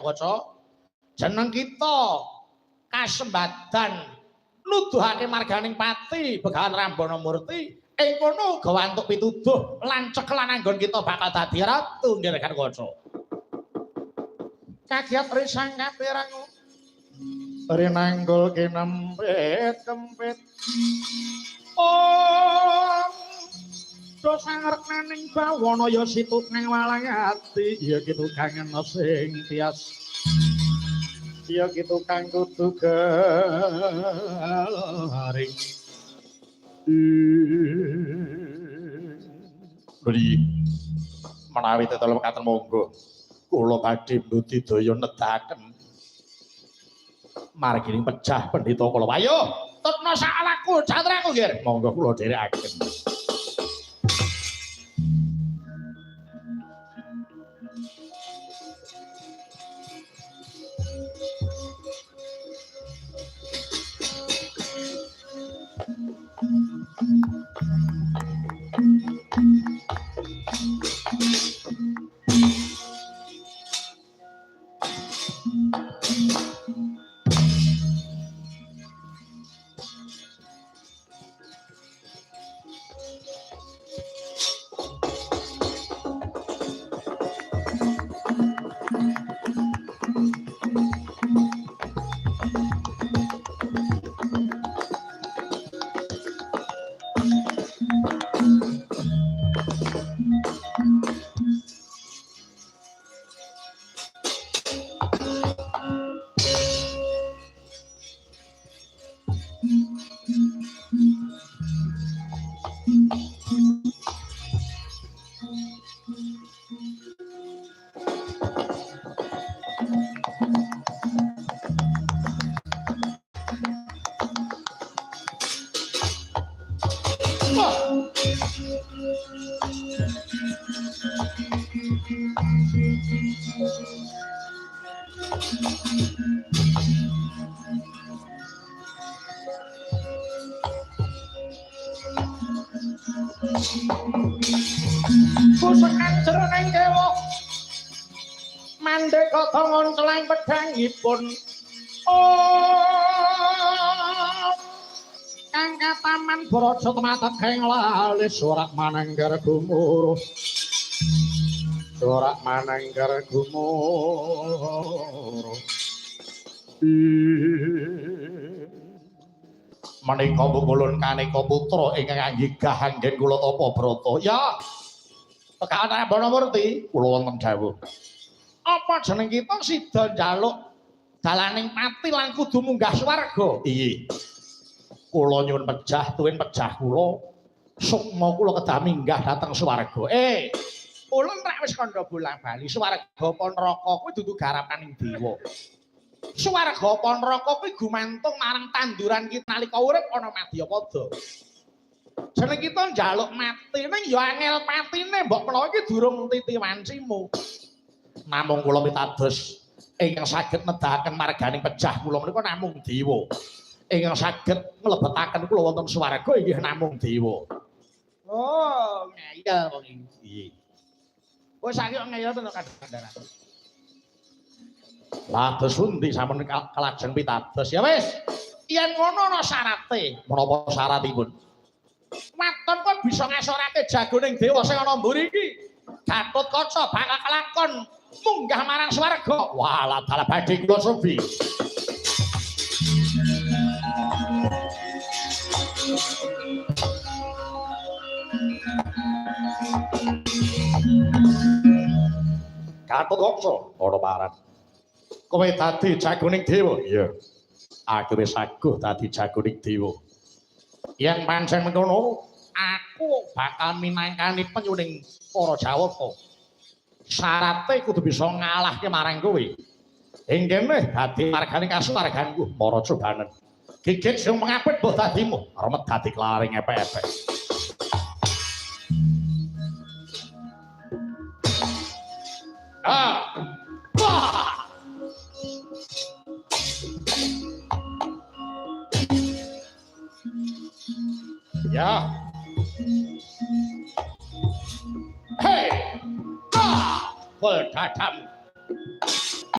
Kaca. Jeneng kita kasembadan nuduhake marganing pati Begawan Rambana Murti. Ing kono gawantuk pituduh lan cekelan anggon kita bakal dadi ratu Nggih Kaca. Kagiat risang kapirangu rinanggul kinempit kempit dosang reknaning bawana ya situk nang walang ati ya kitu kangen sing tias ya kitu kang kudu garing Beri menawi tetep katen monggo kula badhe mbudidaya nedahaken margining pejah pendhita kula. Ayo, tutna sakalaku jatraku nggih. Monggo kula dherekaken. Pusakan jroning dewa mandek kotongon celang pedhangipun kang kataman baraja temategeng lalis sorak manengger gumuruh sorak manengger gumuruh menika pungulun kaneka putra ingkang anggigah anggen kula tapa brata ya Begawan Rambana Murti kula wonten dawuh apa jeneng kita sida njaluk dalaning pati lan kudu munggah swarga iya kula nyuwun pejah tuwin pejah kula sukma kula kedah minggah dhateng swarga ulun rak wis kandha bolang-bali swarga apa neraka kuwi dudu garapaning dewa swarga apa neraka kuwi gumantung marang tanduran kita nalika urip ana madyapada jeneng kita njaluk mati ning ya angel patine mbok menawa iki durung titiwancimu namung kula pitados ingkang saged nedahaken marganing pejah kula menika namung dewa ingkang saged mlebetaken kula wonten swarga inggih namung dewa oh ngeyel wong iki wis saiki ngeyel tenan kadang-kadang lados pundi sampun kalajeng pitados ya wis yen ngono ana syarate menapa syaratipun Waton kok bisa ngasorake jagoning dewa sing ana mburi iki. Gatotkaca bakal kelakon munggah marang swarga. Walah dalah badhe kula subi. Gatotkaca ora parat. Kowe dadi jagoning dewa? Iya. Aku wis aguh dadi jagoning dewa. Yen pancen mengkono, aku bakal minangkani penyuning para Jawata. Syarate kudu bisa ngalahke marang kowe. Ing kene dadi margane kasuwarganku, para cobanen. Gigit sing mengapit mbok dadimu, remet dadi klaring epek-epek. Ya. Hei! Berdadam